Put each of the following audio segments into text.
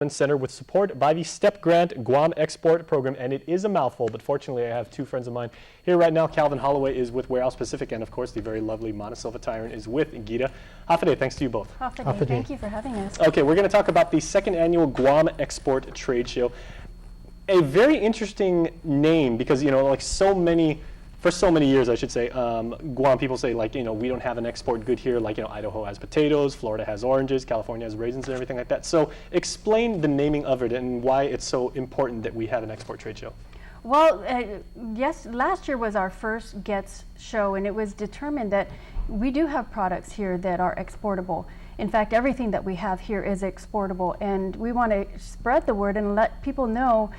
Center with support by the STEP Grant Guam Export Program, and it is a mouthful, but fortunately I have two friends of mine here right now. Calvin Holloway is with Warehouse Pacific, and of course the very lovely Mana Silva Tyron is with Gita. Hafide, thanks to you both. Hafide, thank you for having us. Okay, we're going to talk about the second annual Guam Export Trade Show. A very interesting name because, you know, like for so many years, I should say, Guam people say, like, you know, we don't have an export good here. Like, you know, Idaho has potatoes, Florida has oranges, California has raisins and everything like that. So explain the naming of it and why it's so important that we have an export trade show. Well, yes, last year was our first GETS show, and it was determined that we do have products here that are exportable. In fact, everything that we have here is exportable, and we want to spread the word and let people know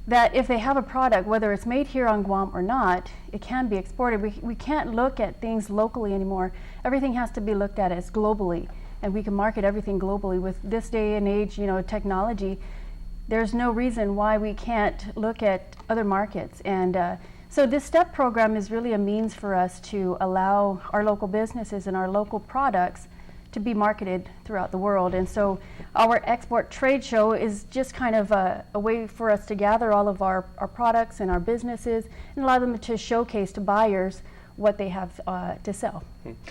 that if they have a product, whether it's made here on Guam or not, it can be exported. We can't look at things locally anymore. Everything has to be looked at as globally, and we can market everything globally. With this day and age, you know, technology, there's no reason why we can't look at other markets. And so this STEP program is really a means for us to allow our local businesses and our local products to be marketed throughout the world. And so our export trade show is just kind of a way for us to gather all of our products and our businesses and allow them to showcase to buyers what they have to sell.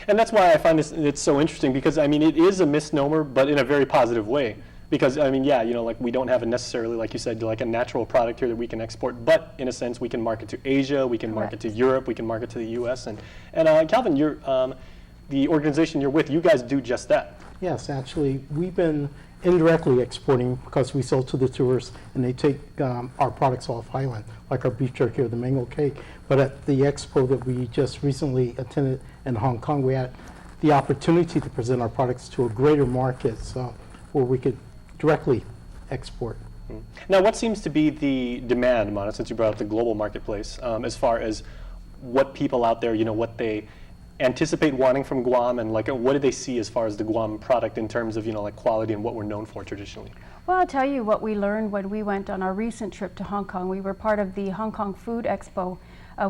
And that's why I find it's so interesting, because I mean it is a misnomer, but in a very positive way. Because I mean, yeah, you know, like we don't have a necessarily, like you said, like a natural product here that we can export, but in a sense we can market to Asia, we can market to Europe, we can market to the U.S. And Calvin, you're the organization you're with, you guys do just that. Yes, actually, we've been indirectly exporting because we sell to the tourists and they take our products off island, like our beef jerky or the mango cake. But at the expo that we just recently attended in Hong Kong, we had the opportunity to present our products to a greater market where we could directly export. Now, what seems to be the demand, Mana, since you brought up the global marketplace, as far as what people out there, you know, what they anticipate wanting from Guam, and like what do they see as far as the Guam product in terms of, you know, like quality and what we're known for traditionally? Well, I'll tell you what we learned when we went on our recent trip to Hong Kong. We were part of the Hong Kong Food Expo.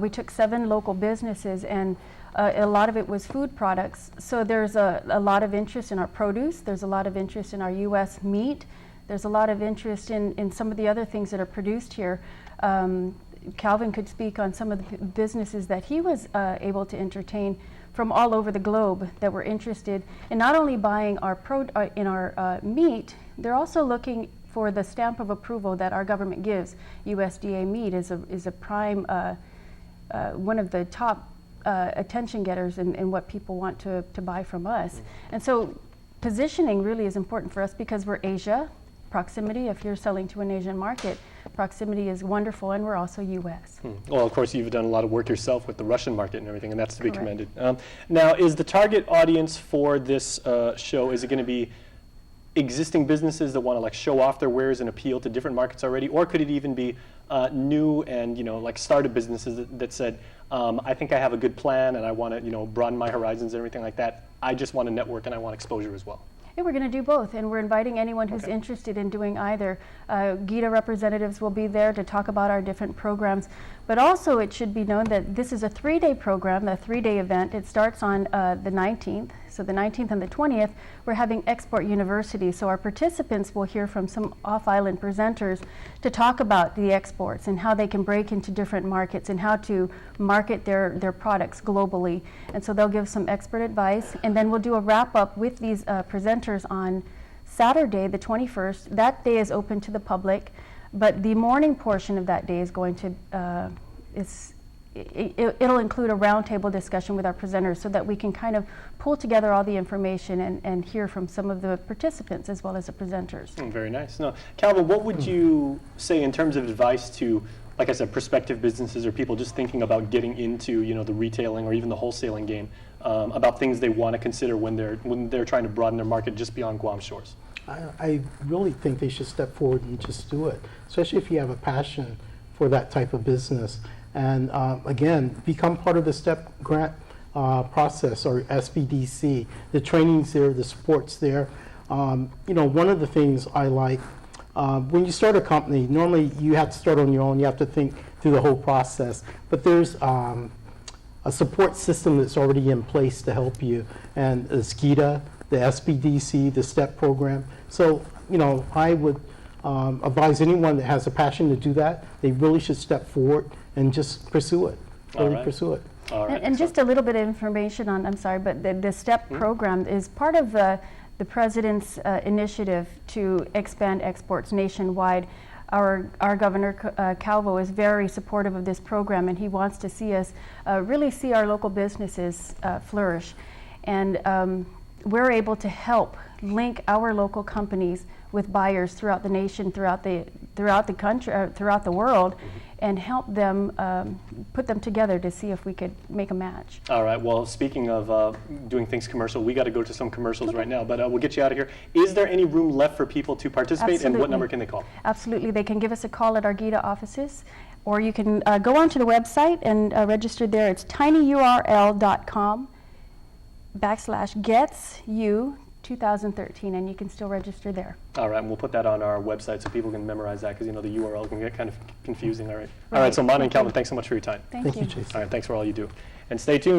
We took 7 local businesses, and a lot of it was food products. So there's a lot of interest in our produce. There's a lot of interest in our U.S. meat. There's a lot of interest in some of the other things that are produced here. Calvin could speak on some of the businesses that he was able to entertain from all over the globe that were interested in not only buying our meat, they're also looking for the stamp of approval that our government gives. USDA meat is a prime, one of the top attention getters in what people want to buy from us. And so positioning really is important for us because we're Asia. Proximity, if you're selling to an Asian market, proximity is wonderful, and we're also U.S. Well, of course, you've done a lot of work yourself with the Russian market and everything, and that's to be commended. Now, is the target audience for this show, is it going to be existing businesses that want to like show off their wares and appeal to different markets already, or could it even be new and, you know, like startup businesses that said, I think I have a good plan and I want to, you know, broaden my horizons and everything like that. I just want to network and I want exposure as well. Yeah, we're going to do both, and we're inviting anyone who's interested in doing either. GITA representatives will be there to talk about our different programs, but also it should be known that this is a 3-day program, a 3-day event. It starts on the 19th, so the 19th and the 20th, we're having Export University, so our participants will hear from some off-island presenters to talk about the exports and how they can break into different markets and how to market their products globally. And so they'll give some expert advice, and then we'll do a wrap-up with these presenters on Saturday, the 21st. That day is open to the public, but the morning portion of that day is going to, it'll include a roundtable discussion with our presenters so that we can kind of pull together all the information and hear from some of the participants as well as the presenters. Very nice. Now, Calvin, what would you say in terms of advice to, like I said, prospective businesses or people just thinking about getting into, you know, the retailing or even the wholesaling game, about things they want to consider when they're trying to broaden their market just beyond Guam shores? I really think they should step forward and just do it, especially if you have a passion for that type of business. And again, become part of the STEP grant process, or SBDC. The training's there, the support's there. You know, one of the things I like, when you start a company, normally you have to start on your own, you have to think through the whole process, but there's a support system that's already in place to help you, and the SKITA, the SBDC, the STEP program. So, you know, I would advise anyone that has a passion to do that, they really should step forward and just pursue it, really right. pursue it. All right. And just a little bit of information on, I'm sorry, but the STEP program is part of the President's initiative to expand exports nationwide. Our Governor Calvo is very supportive of this program, and he wants to see us really see our local businesses flourish. And we're able to help link our local companies with buyers throughout the nation, throughout the country, throughout the world, and help them put them together to see if we could make a match. All right. Well, speaking of doing things commercial, we got to go to some commercials right now, but we'll get you out of here. Is there any room left for people to participate, Absolutely. and what number can they call? Absolutely. They can give us a call at our GITA offices, or you can go onto the website and register there. It's tinyurl.com/getsyou 2013, and you can still register there. All right, and we'll put that on our website so people can memorize that, because the URL can get kind of confusing. All right. All right. So Mona and Calvin, thanks so much for your time. Thank Thank you. you, Jason. All right. Thanks for all you do, and stay tuned.